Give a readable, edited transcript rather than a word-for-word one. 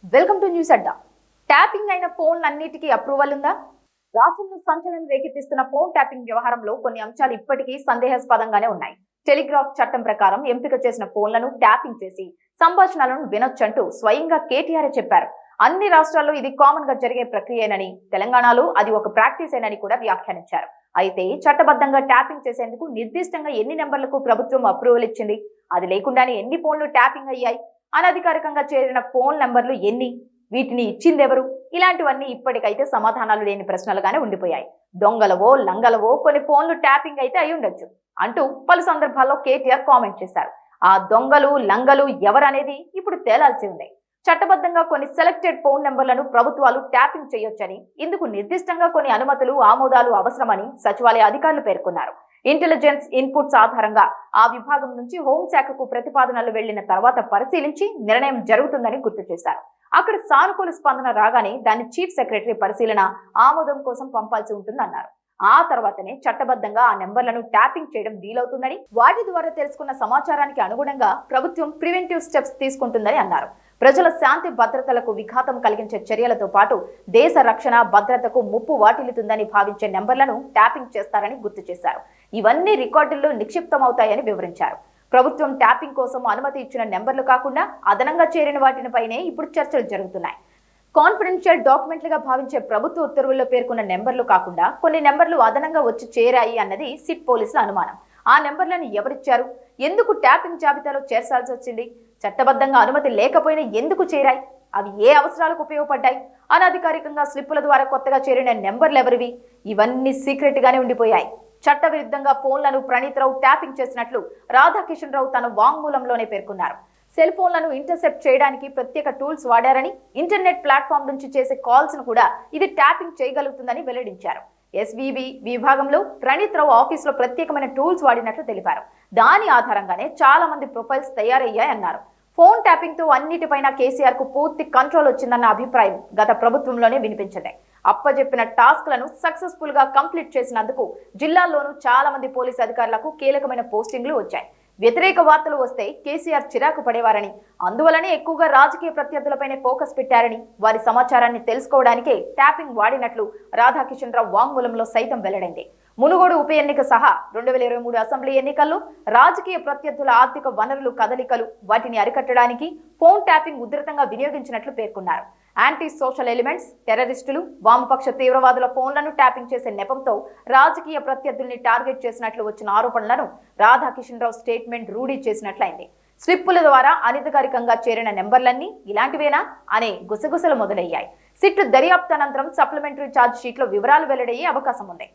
Welcome to news Adda. Tapping అయిన ఫోన్లన్నిటికీ approval ఉందా? రాష్ట్రంలో సంచలనం రేకెత్తిస్తున్న ఫోన్ ట్యాపింగ్ వ్యవహారంలో కొన్ని అంశాలు ఇప్పటికీ సందేహాస్పదంగానే ఉన్నాయి. టెలిగ్రాఫ్ చట్టం ప్రకారం ఎంపిక చేసిన ఫోన్లను ట్యాపింగ్ చేసి సంభాషణలను వినొచ్చంటూ స్వయంగా కేటీఆర్ చెప్పారు. అన్ని రాష్ట్రాల్లో ఇది కామన్ గా జరిగే ప్రక్రియనని, తెలంగాణలో అది ఒక ప్రాక్టీస్ ఏనని కూడా వ్యాఖ్యానించారు. అయితే చట్టబద్ధంగా ట్యాపింగ్ చేసేందుకు నిర్దిష్టంగా ఎన్ని నెంబర్లకు ప్రభుత్వం అప్రూవల్ ఇచ్చింది? అది లేకుండానే ఎన్ని ఫోన్లు ట్యాపింగ్ అయ్యాయి? అనధికారికంగా చేరిన ఫోన్ నెంబర్లు ఎన్ని? వీటిని ఇచ్చిందెవరు? ఇలాంటివన్నీ ఇప్పటికైతే సమాధానాలు లేని ప్రశ్నలుగానే ఉండిపోయాయి. దొంగలవో లంగలవో కొన్ని ఫోన్లు ట్యాపింగ్ అయితే అయి ఉండొచ్చు అంటూ పలు సందర్భాల్లో కేటీఆర్ కామెంట్ చేశారు. ఆ దొంగలు లంగలు ఎవరనేది ఇప్పుడు తేలాల్సి ఉంది. చట్టబద్ధంగా కొన్ని సెలెక్టెడ్ ఫోన్ నెంబర్లను ప్రభుత్వాలు ట్యాపింగ్ చేయొచ్చని, ఇందుకు నిర్దిష్టంగా కొన్ని అనుమతులు ఆమోదాలు అవసరమని సచివాలయ అధికారులు పేర్కొన్నారు. ఇంటెలిజెన్స్ ఇన్పుట్స్ ఆధారంగా ఆ విభాగం నుంచి హోంశాఖకు ప్రతిపాదనలు వెళ్లిన తర్వాత పరిశీలించి నిర్ణయం జరుగుతుందని గుర్తు చేశారు. అక్కడ సానుకూల స్పందన రాగానే దాన్ని చీఫ్ సెక్రటరీ పరిశీలన ఆమోదం కోసం పంపాల్సి ఉంటుందన్నారు. ఆ తర్వాతనే చట్టబద్ధంగా ఆ నెంబర్లను ట్యాపింగ్ చేయడం వీలవుతుందని, వాటి ద్వారా తెలుసుకున్న సమాచారానికి అనుగుణంగా ప్రభుత్వం ప్రివెంటివ్ స్టెప్స్ తీసుకుంటుందని అన్నారు. ప్రజల శాంతి భద్రతలకు విఘాతం కలిగించే చర్యలతో పాటు దేశ రక్షణ భద్రతకు ముప్పు వాటిల్లుతుందని భావించే నెంబర్లను ట్యాపింగ్ చేస్తారని గుర్తు చేశారు. ఇవన్నీ రికార్డుల్లో నిక్షిప్తమవుతాయని వివరించారు. ప్రభుత్వం ట్యాపింగ్ కోసం అనుమతి ఇచ్చిన నెంబర్లు కాకుండా అదనంగా చేరిన వాటిపైనే ఇప్పుడు చర్చలు జరుగుతున్నాయి. కాన్ఫిడెన్షియల్ డాక్యుమెంట్లుగా భావించే ప్రభుత్వ ఉత్తర్వుల్లో పేర్కొన్న నెంబర్లు కాకుండా కొన్ని నెంబర్లు అదనంగా వచ్చి చేరాయి అన్నది సిట్ పోలీసుల అనుమానం. ఆ నెంబర్లను ఎవరిచ్చారు? ఎందుకు ట్యాపింగ్ జాబితాలో చేర్చాల్సి వచ్చింది? చట్టబద్ధంగా అనుమతి లేకపోయినా ఎందుకు చేరాయి? అవి ఏ అవసరాలకు ఉపయోగపడ్డాయి? అనధికారికంగా స్లిప్పుల ద్వారా కొత్తగా చేరిన నెంబర్లు ఎవరివి? ఇవన్నీ సీక్రెట్ గానే ఉండిపోయాయి. చట్టవిరుద్ధంగా ఫోన్లను ప్రణీత్ రావు ట్యాపింగ్ చేసినట్లు రాధాకిషన్ రావు తన వాంగ్మూలంలోనే పేర్కొన్నారు. సెల్ ఫోన్లను ఇంటర్సెప్ట్ చేయడానికి ప్రత్యేక టూల్స్ వాడారని, ఇంటర్నెట్ ప్లాట్ఫామ్ నుంచి చేసే కాల్స్ ను కూడా ఇది ట్యాపింగ్ చేయగలుగుతుందని వెల్లడించారు. ఎస్వీబీ విభాగంలో ప్రణీత్ రావు ఆఫీసులో ప్రత్యేకమైన టూల్స్ వాడినట్లు తెలిపారు. దాని ఆధారంగానే చాలా మంది ప్రొఫైల్స్ తయారయ్యాయన్నారు. ఫోన్ ట్యాపింగ్ తో అన్నిటిపైన కేసీఆర్ కు పూర్తి కంట్రోల్ వచ్చిందన్న అభిప్రాయం గత ప్రభుత్వంలోనే వినిపించింది. అప్పజెప్పిన టాస్క్లను సక్సెస్ఫుల్ గా కంప్లీట్ చేసినందుకు జిల్లాల్లోనూ చాలా మంది పోలీసు అధికారులకు కీలకమైన పోస్టింగ్లు వచ్చాయి. వ్యతిరేక వార్తలు వస్తే కేసీఆర్ చిరాకు పడేవారని, అందువలనే ఎక్కువగా రాజకీయ ప్రత్యర్థులపైనే ఫోకస్ పెట్టారని, వారి సమాచారాన్ని తెలుసుకోవడానికే ట్యాపింగ్ వాడినట్లు రాధాకిషన్ రావు వాంగ్మూలంలో సైతం వెల్లడైంది. మునుగోడు ఉప ఎన్నిక సహా 2023 అసెంబ్లీ ఎన్నికల్లో రాజకీయ ప్రత్యర్థుల ఆర్థిక వనరులు కదలికలు, వాటిని అరికట్టడానికి ఫోన్ ట్యాపింగ్ ఉధృతంగా వినియోగించినట్లు పేర్కొన్నారు. యాంటీ సోషల్ ఎలిమెంట్స్, టెర్రరిస్టులు, వామపక్ష తీవ్రవాదుల ఫోన్లను ట్యాపింగ్ చేసే నెపంతో రాజకీయ ప్రత్యర్థుల్ని టార్గెట్ చేసినట్లు వచ్చిన ఆరోపణలను రాధాకిషన్ రావు స్టేట్మెంట్ రూఢీ చేసినట్లయింది. స్లిప్పుల ద్వారా అనధికారికంగా చేరిన నెంబర్లన్నీ ఇలాంటివేనా అనే గుసగుసలు మొదలయ్యాయి. సిట్ దర్యాప్తు అనంతరం సప్లిమెంటరీ ఛార్జ్ షీట్ లో వివరాలు వెల్లడయ్యే అవకాశం ఉంది.